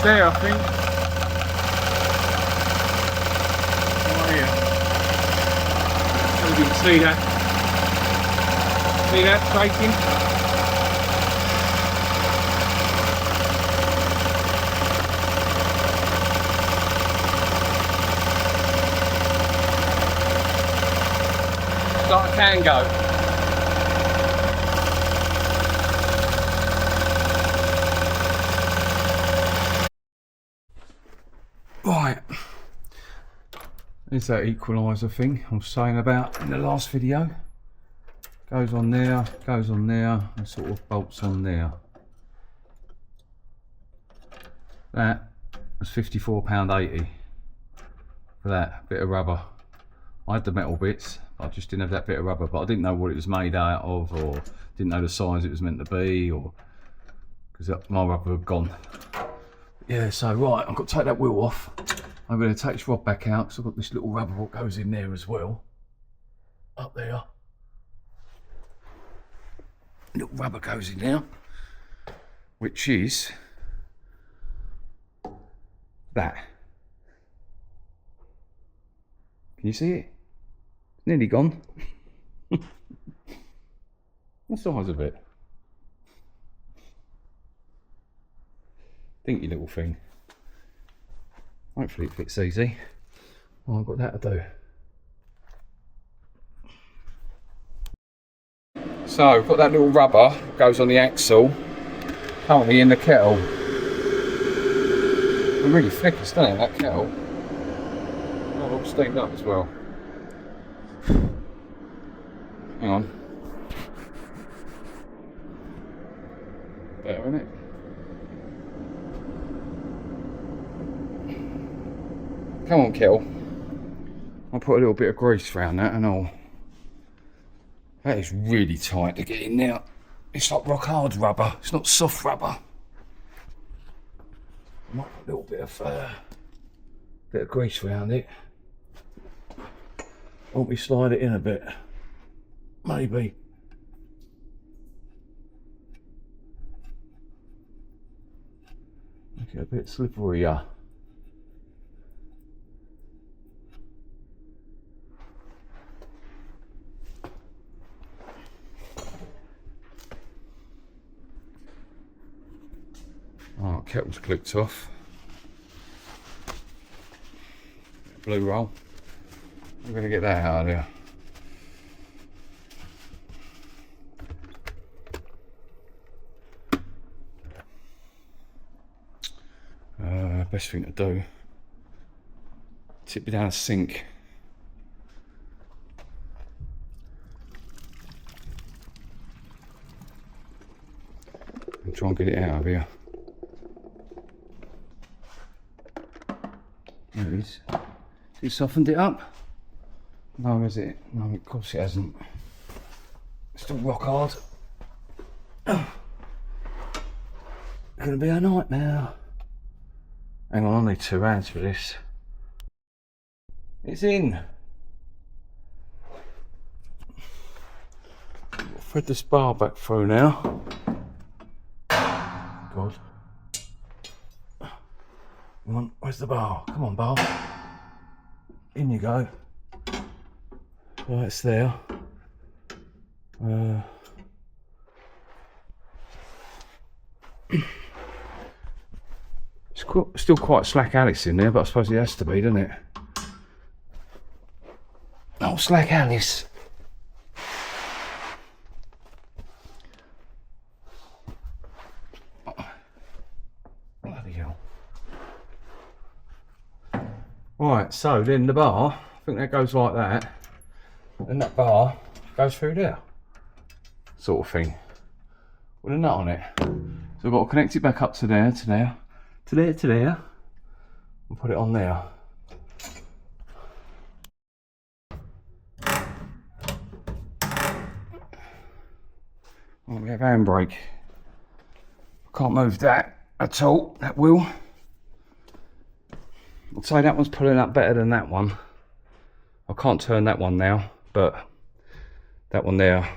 there, I think. Oh yeah. I don't know if you can see that. See that shaking? Like a can go. Right, there's that equaliser thing I was saying about in the last video. Goes on there, and sort of bolts on there. That was £54.80 for that bit of rubber. I had the metal bits, I just didn't have that bit of rubber, but I didn't know what it was made out of, or didn't know the size it was meant to be, or because my rubber had gone. Yeah, so right, I've got to take that wheel off. I'm going to take this rod back out because I've got this little rubber that goes in there as well. Up there. Little rubber goes in there, which is that. Can you see it? Nearly gone. The size of it. Dinky little thing. Hopefully it fits easy. Well, I've got that to do. So I've got that little rubber that goes on the axle, currently in the kettle. It's really thick, isn't it, that kettle? Oh, all steamed up as well. Hang on. Better, isn't it? Come on, kettle. I'll put a little bit of grease around that and all. That is really tight to get in now. It's like rock hard rubber, it's not soft rubber. I might put a little bit of grease around it. Won't we slide it in a bit? Maybe. Make it a bit slipperier. Oh, kettle's clicked off. Blue roll. I'm going to get that out of there. Best thing to do, tip it down a sink. And try and get it out of here. There it is. Has it softened it up? No, is it? No, of course it hasn't. It's still rock hard. It's going to be a nightmare. Hang on, I need 2 hands for this. It's in. I'll thread this bar back through now. God. Come on, where's the bar? Come on, bar. In you go. Right, it's there. It's still quite slack Alice in there, but I suppose it has to be, doesn't it? Oh, slack Alice. Bloody hell. Right, so then the bar, I think that goes like that. And that bar goes through there. Sort of thing. With a nut on it. So I've got to connect it back up to there, to there. To there, to there, and put it on there. Right, we have handbrake. I can't move that at all, that wheel. I'd say that one's pulling up better than that one. I can't turn that one now, but that one there, I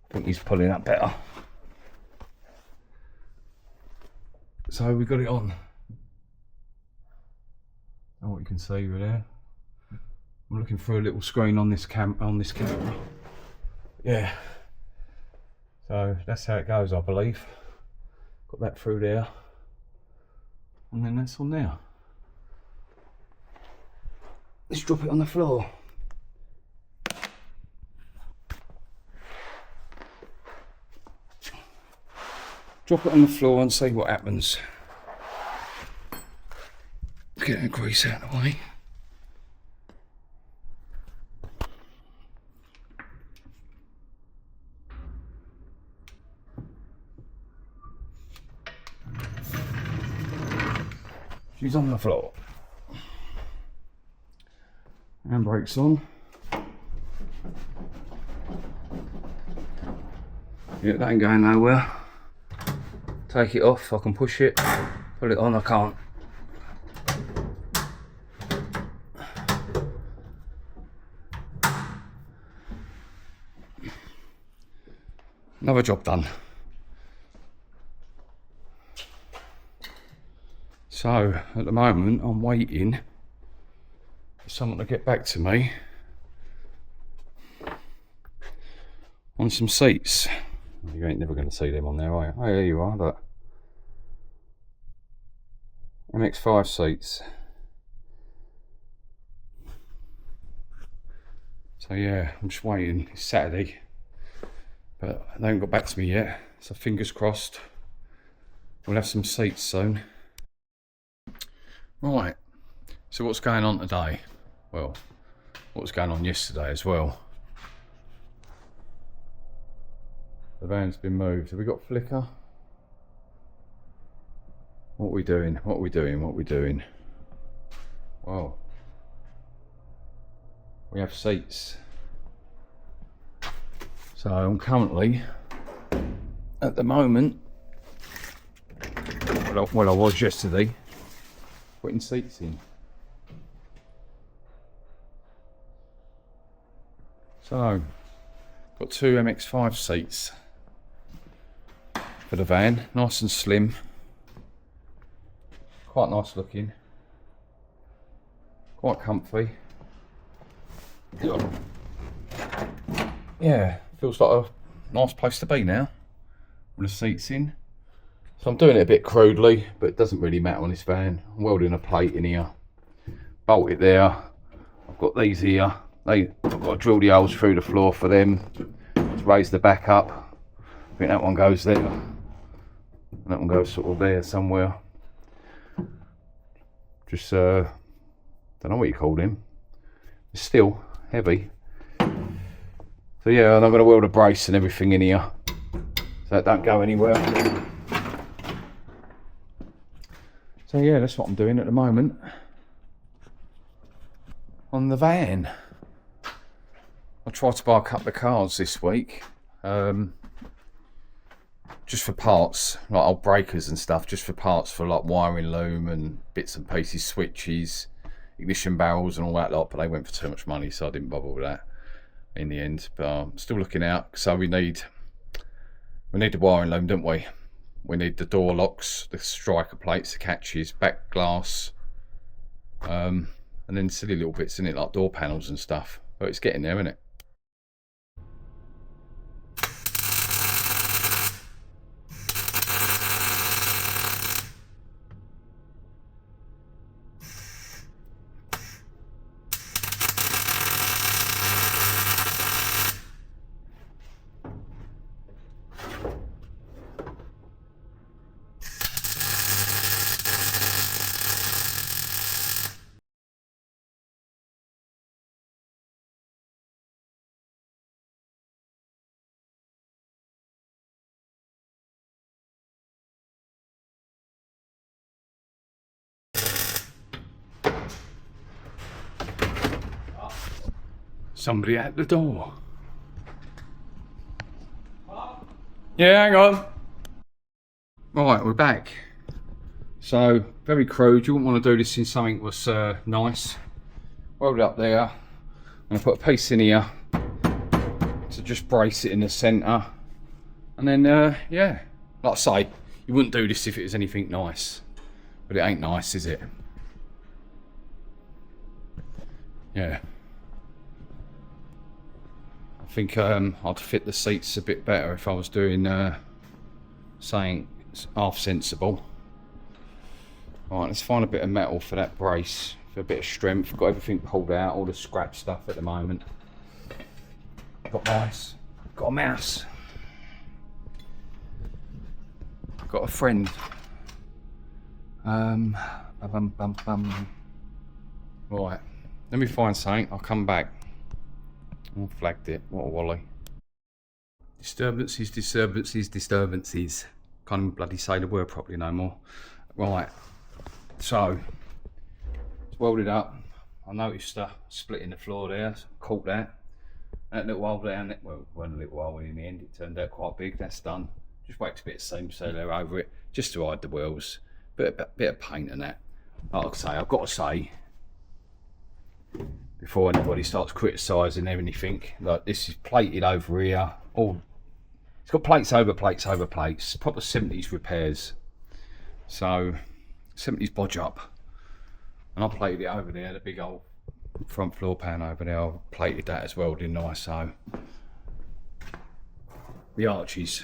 think he's pulling up better. So we got it on. know what you can see over there. I'm looking for a little screen on this camera. Yeah. So that's how it goes, I believe. Got that through there. And then that's on there. Let's drop it on the floor. Drop it on the floor and see what happens. Get that grease out of the way. She's on the floor. Handbrake's on. Yeah, that ain't going nowhere. Take it off, I can push it. Put it on, I can't. Another job done. So, at the moment, I'm waiting for someone to get back to me on some seats. You ain't never going to see them on there, are you? Oh, there you are, look. MX5 seats. So yeah, I'm just waiting. It's Saturday, but they haven't got back to me yet. So fingers crossed, we'll have some seats soon. Right, so what's going on today? Well, what was going on yesterday as well. The van's been moved. Have we got flicker? What are we doing? What are we doing? What are we doing? Well, we have seats. So I'm currently, at the moment, well I was yesterday, putting seats in. So, got two MX5 seats for the van, nice and slim, quite nice looking, quite comfy. Yeah, feels like a nice place to be now with the seats in. So I'm doing it a bit crudely, but it doesn't really matter on this van. I'm welding a plate in here, bolt it there. I've got these here. I've got to drill the holes through the floor for them to raise the back up. I think that one goes there. And that one goes sort of there somewhere. Just don't know what you call him. It's still heavy. So yeah, and I'm going to weld a brace and everything in here, so that don't go anywhere. So yeah, that's what I'm doing at the moment on the van. I tried to buy a couple of cars this week, just for parts, like old breakers and stuff, just for parts for like wiring loom and bits and pieces, switches, ignition barrels and all that lot, but they went for too much money, so I didn't bother with that in the end. But I'm still looking out. So we need the wiring loom, don't we? We need the door locks, the striker plates, the catches, back glass, and then silly little bits in it like door panels and stuff. But it's getting there, isn't it? Somebody at the door. Yeah, hang on. Right, we're back. So, very crude. You wouldn't want to do this in something that was nice. Weld it up there. I'm going to put a piece in here to just brace it in the centre. And then, yeah, like I say, you wouldn't do this if it was anything nice. But it ain't nice, is it? yeah. I think I'd fit the seats a bit better if I was doing something half sensible. Alright, let's find a bit of metal for that brace, for a bit of strength. Got everything pulled out, all the scrap stuff at the moment. Got mice, got a mouse. Got a friend. Right, let me find something, I'll come back. I flagged it, what a wally. Disturbances, disturbances, disturbances. Can't even bloody say the word properly no more. Right, so it's welded up. I noticed a split in the floor there, caught that. That little hole down there, well, it wasn't a little hole in the end, it turned out quite big, that's done. Just wait a bit of seam sealer over it, just to hide the wheels. Bit of paint and that. Like I say, I've got to say, before anybody starts criticising anything, like this is plated over here. All it's got plates over plates over plates. Proper 70s repairs. So 70s bodge up. And I plated it over there, the big old front floor pan over there. I plated that as well, didn't I? So the arches,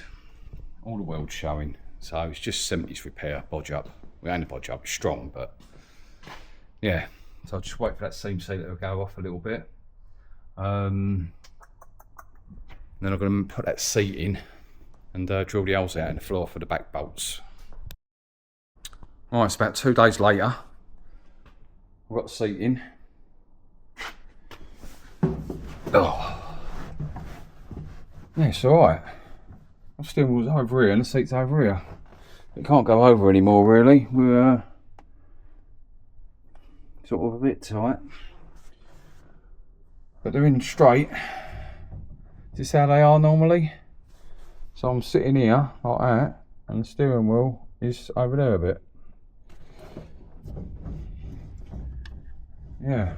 all the welds showing. So it's just 70s repair, bodge up. We ain't a bodge up, it's strong, but yeah. So I'll just wait for that seam sealer to go off a little bit. Then I'm going to put that seat in and drill the holes out in the floor for the back bolts. Alright, it's about 2 days later. I've got the seat in. Oh. Yeah, it's alright. The steering wheel's over here and the seat's over here. It can't go over anymore really. We're sort of a bit tight. But they're in straight. Is this how they are normally? So I'm sitting here like that and the steering wheel is over there a bit. Yeah.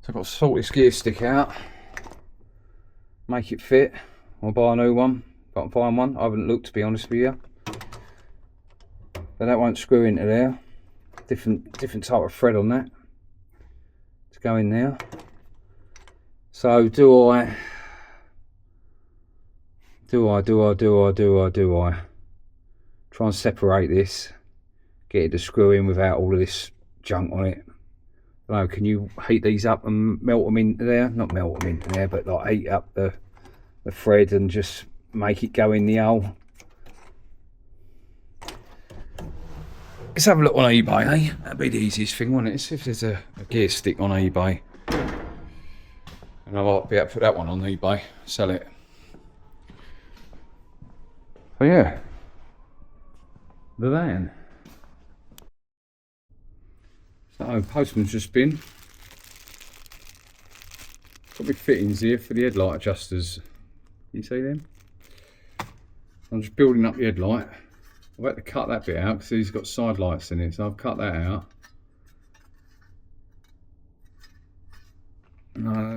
So I've got to sort this gear stick out, make it fit. I'll buy a new one, if I can find one. I haven't looked, to be honest with you. But that won't screw into there. Different type of thread on that to go in there. So do I try and separate this, get it to screw in without all of this junk on it? I don't know, can you heat these up and melt them into there? Not melt them into there, but like heat up the thread and just make it go in the hole. Let's have a look on eBay, eh? That'd be the easiest thing, wouldn't it? See if there's a gear stick on eBay. And I'll be able to put that one on eBay, sell it. So yeah, the van. So postman's just been. Got big fittings here for the headlight adjusters. You see them? I'm just building up the headlight. I've had to cut that bit out because he's got side lights in it, so I've cut that out.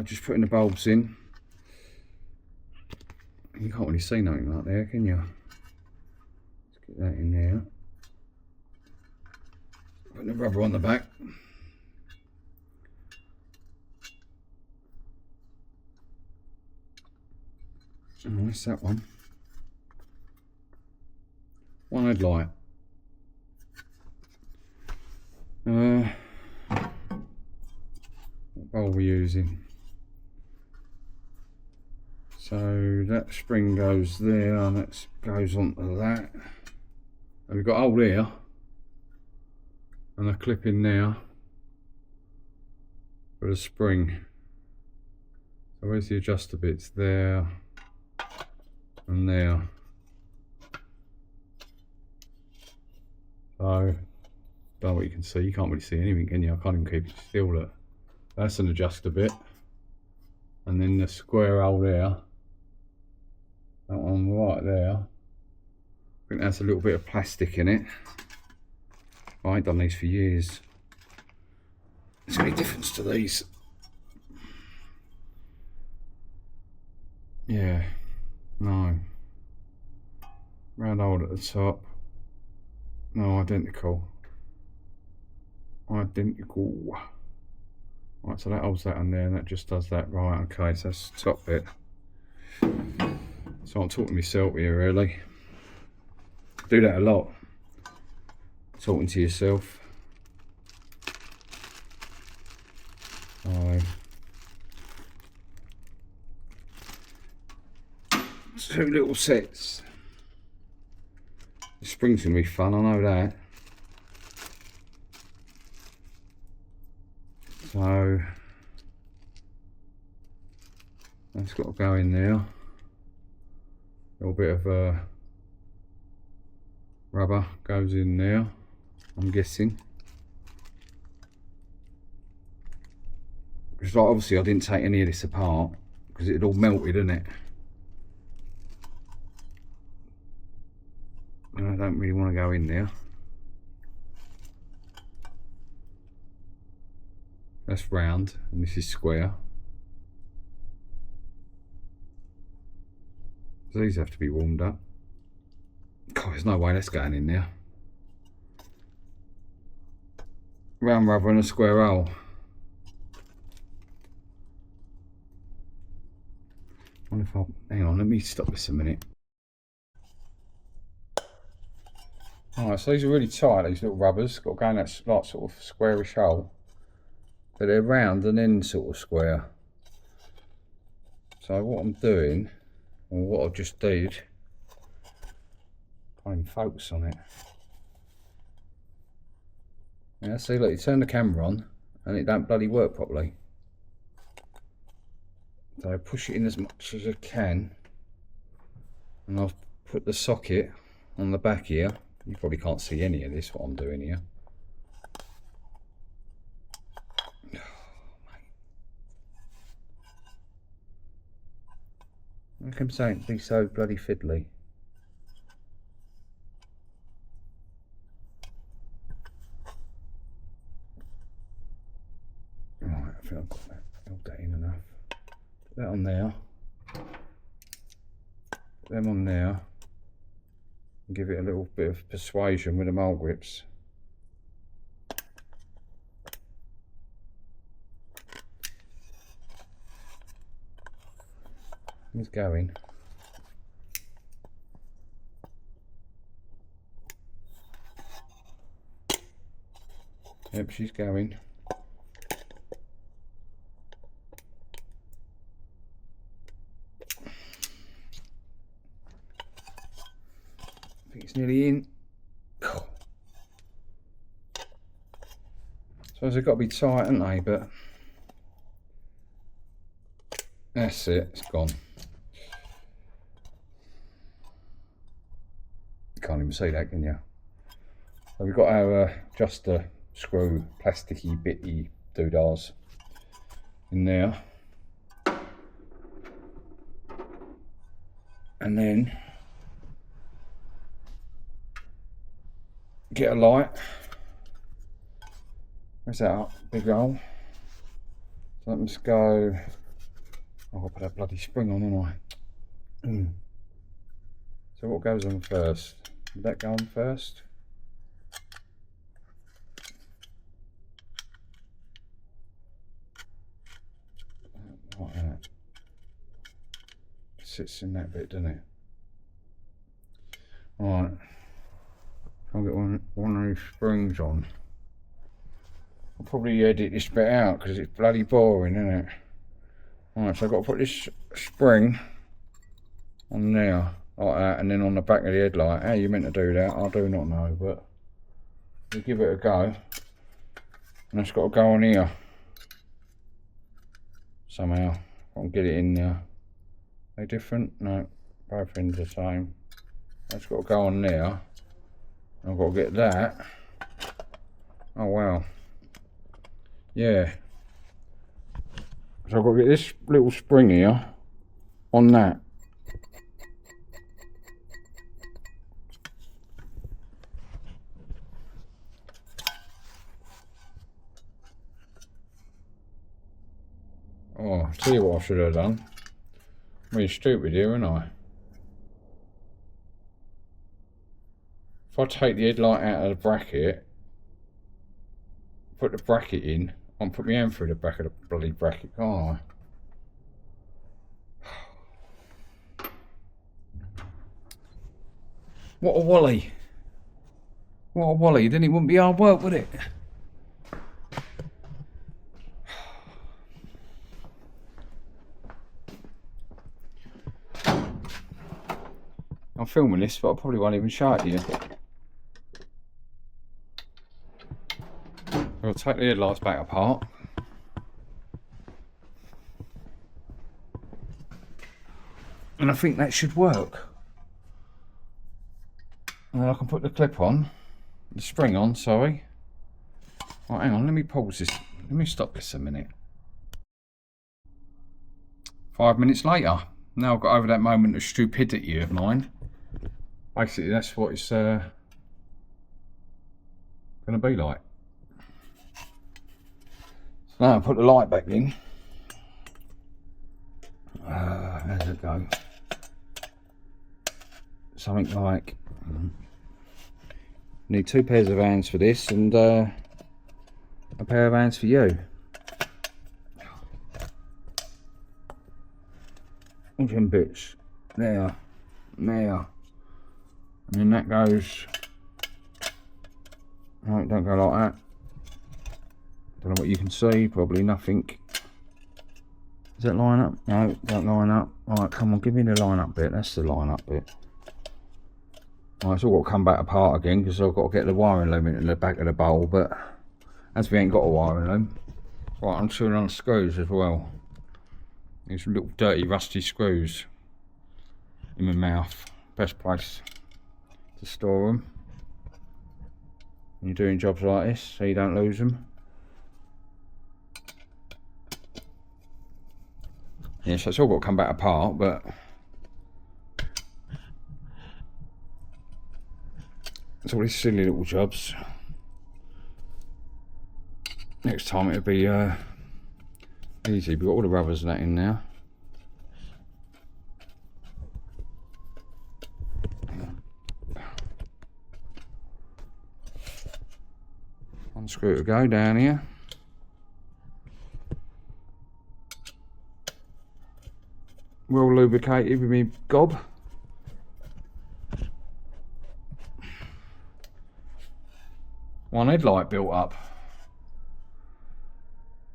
Just putting the bulbs in. You can't really see nothing like there, can you? Let's get that in there. Putting the rubber on the back. Oh, that's that one. One headlight. What bulb are we using? So that spring goes there and that goes onto that. And we've got a hole there and a clip in there for the spring. So where's the adjuster bits? There and there. So, don't know what you can see. You can't really see anything, can you? I can't even keep it still. Look, that's an adjuster bit, and then the square hole there. That one right there. I think that's a little bit of plastic in it. I ain't done these for years. There's any difference to these? Yeah, no. Round hole at the top. No, identical. identical. Right, so that holds that on there and that just does that. Right, okay, so that's the top bit. So I'm talking to myself here really. Do that a lot. Talking to yourself. Two little sets. The spring's gonna be fun, I know that. So that's got to go in there. A little bit of rubber goes in there, I'm guessing. Because like, obviously I didn't take any of this apart because it had all melted, isn't it? And I don't really want to go in there. That's round and this is square. So these have to be warmed up. God, there's no way that's going in there. Round rubber and a square hole. I wonder if I'll, hang on, let me stop this a minute. Alright, so these are really tight, these little rubbers. Got to go in that like, sort of squarish hole. But they're round and then sort of square. So what I'm doing, or what I just did, can't even focus on it. Yeah, see, look, you turn the camera on and it don't bloody work properly. So I push it in as much as I can, and I've put the socket on the back here. You probably can't see any of this, what I'm doing here. How come saying be so bloody fiddly? Right, I think I've got that held that in enough. Put that on there. Put them on there. And give it a little bit of persuasion with the mole grips. He's going. Yep, she's going. I think it's nearly in. So they've got to be tight, haven't they? But that's it, it's gone. Can't even see that, can you? So we've got our adjuster screw, plasticky bitty doodahs in there, and then get a light. Where's that up? Big hole. So let me just go. Oh, I'll put that bloody spring on, haven't I? So what goes on first? Did that go on first? Like that. It sits in that bit, doesn't it? Alright. I'll get one of these springs on. I'll probably edit this bit out because it's bloody boring, isn't it? Alright, so I've got to put this spring on there. Like that, and then on the back of the headlight. How you meant to do that, I do not know, but we'll give it a go. And it's got to go on here somehow. I can get it in there. Are they different? No, both ends the same. It's got to go on there. I've got to get that. Oh wow. Yeah. So I've got to get this little spring here on that. Oh, I'll tell you what I should have done. I'm really stupid here, aren't I? If I take the headlight out of the bracket, put the bracket in. I can put my hand through the back of the bloody bracket, can't I? What a wally. What a wally. Then it wouldn't be hard work, would it? I'm filming this, but I probably won't even show it to you. I'll take the headlights back apart. And I think that should work. And then I can put the clip on, the spring on, sorry. Right, hang on, let me pause this. Let me stop this a minute. 5 minutes later. Now I've got over that moment of stupidity of mine. Basically, that's what it's going to be like. So now I put the light back in. How does it go? Something like... Need 2 pairs of hands for this and a pair of hands for you. All them bits. There. There. And then that goes... No, don't go like that. Don't know what you can see, probably nothing. Does that line up? No, don't line up. Alright, come on, give me the line up bit. That's the line up bit. Alright, it's all got to come back apart again because I've got to get the wiring loom into the back of the bowl, but as we ain't got a wiring loom. Right, I'm screwing on screws as well. These little dirty rusty screws in my mouth. Best place to store them when you're doing jobs like this so you don't lose them. Yeah, so it's all got to come back apart, but it's all these silly little jobs. Next time it'll be easy. We've got all the rubbers and that in now. One screw to go down here. Well lubricated with me gob. One headlight built up.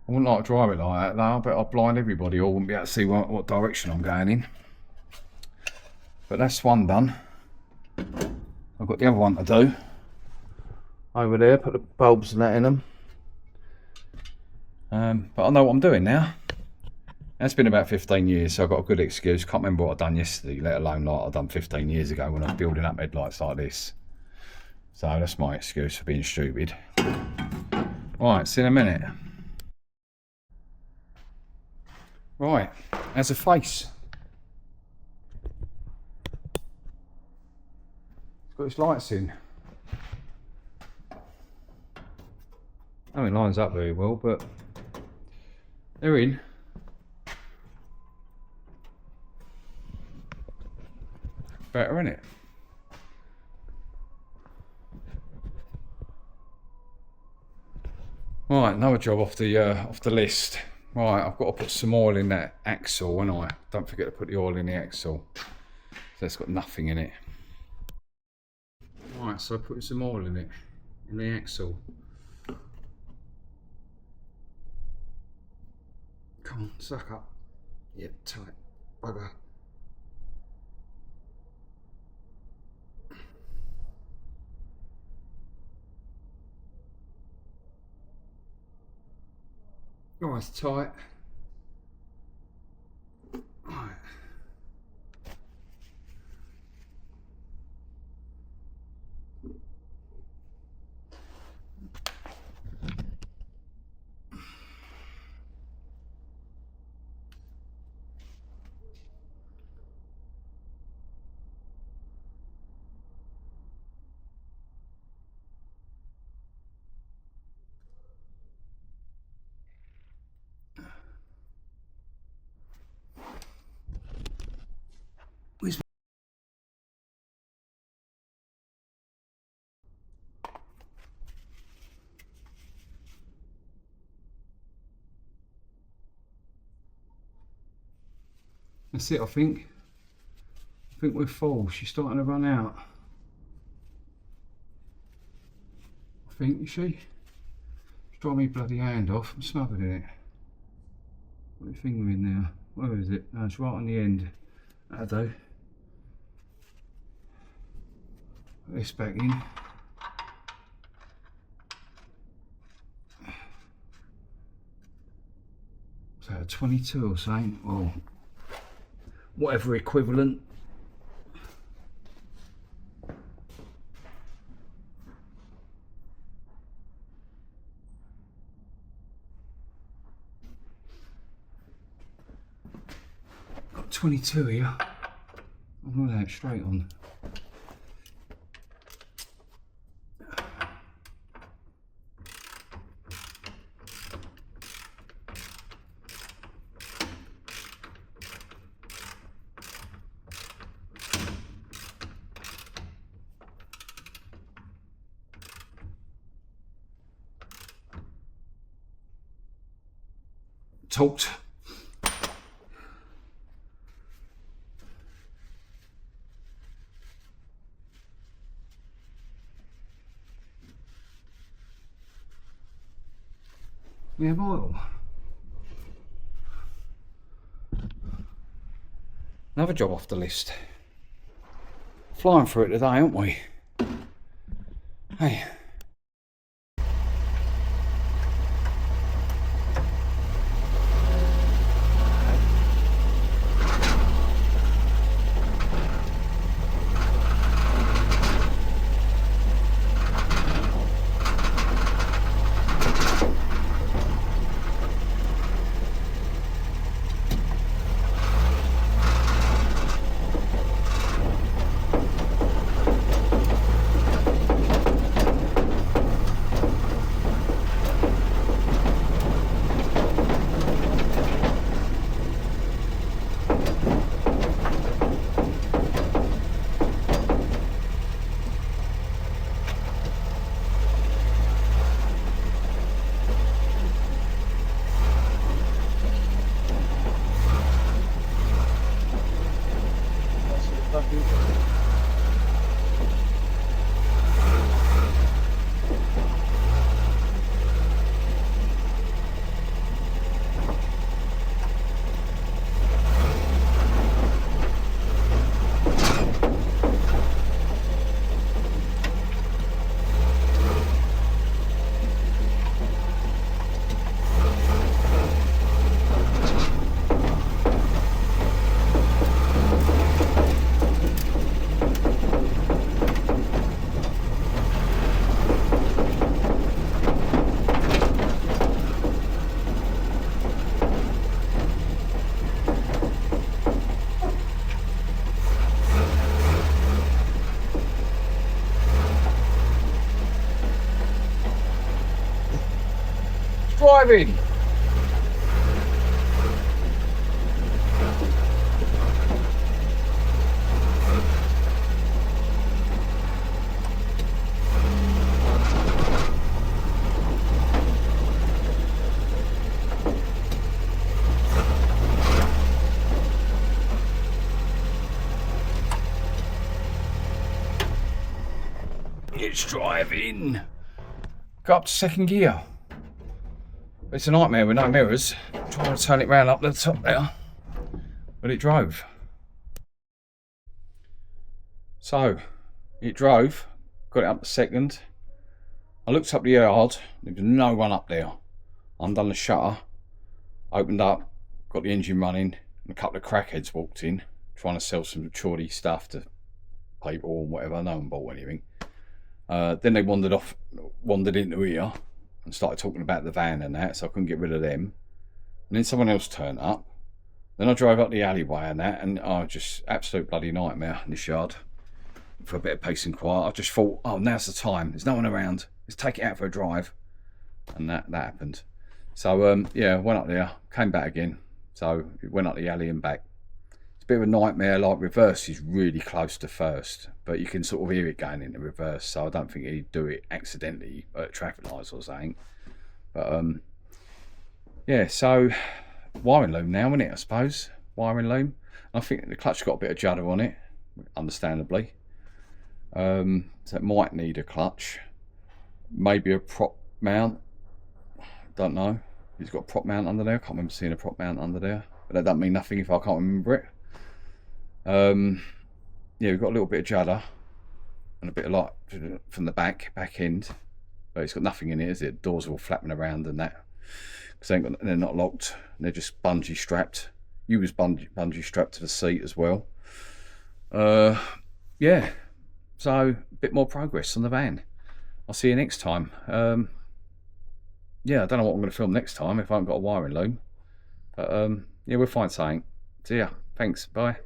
I wouldn't like to drive it like that though. I bet I'll blind everybody or wouldn't be able to see what direction I'm going in. But that's one done. I've got the other one to do. Over there, put the bulbs and that in them. But I know what I'm doing now. It's been about 15 years, so I've got a good excuse. Can't remember what I've done yesterday, let alone like I've done 15 years ago when I was building up headlights like this. So that's my excuse for being stupid. Right, see you in a minute. Right, as a face. It's got its lights in. I mean, it lines up very well, but they're in. Better, innit? Right, another job off the list. Right, I've got to put some oil in that axle, and I don't forget to put the oil in the axle. So it's got nothing in it. Right, so I put some oil in it, in the axle. Come on, suck up. Yep, tight. Bugger. Oh, it's tight. Right. That's it, I think. I think we're full. She's starting to run out. I think, you see? She's dry me bloody hand off. I'm smothered in it. Put your finger in there. Where is it? No, it's right on the end. That'll do. Put this back in. So 22 or something, or whatever equivalent. Got 22 here. I'm not out straight on. Talked. We have oil. Another job off the list. Flying through it today, aren't we? Hey. Driving. It's driving. Go up to second gear. It's a nightmare with no mirrors. Trying to turn it round up the top there. But it drove. So, it drove. Got it up to second. I looked up the yard. There was no one up there. Undone the shutter. Opened up. Got the engine running. And a couple of crackheads walked in. Trying to sell some chordy stuff to people or whatever. No one bought anything. Then they wandered into here and started talking about the van and that, so I couldn't get rid of them. And then someone else turned up. Then I drove up the alleyway and that, and just absolute bloody nightmare in this yard. For a bit of peace and quiet, I just thought, oh, now's the time. There's no one around. Let's take it out for a drive. And that happened. So yeah, went up there, came back again. So it went up the alley and back. It's a bit of a nightmare. Like reverse is really close to first, but you can sort of hear it going into reverse. So I don't think he'd do it accidentally at traffic lights or something. But yeah, so wiring loom now, isn't it? I suppose wiring loom. I think the clutch got a bit of judder on it, understandably. So it might need a clutch, maybe a prop mount. Don't know. He's got a prop mount under there. I can't remember seeing a prop mount under there, but that doesn't mean nothing if I can't remember it. Yeah, we've got a little bit of judder and a bit of light from the back end, but it's got nothing in it, is it? Doors are all flapping around and that, because they're not locked. They're just bungee strapped. You was bungee strapped to the seat as well. Yeah, so a bit more progress on the van. I'll see you next time. Yeah, I don't know what I'm going to film next time if I haven't got a wiring loom, but yeah, we'll find something. See ya. Thanks. Bye.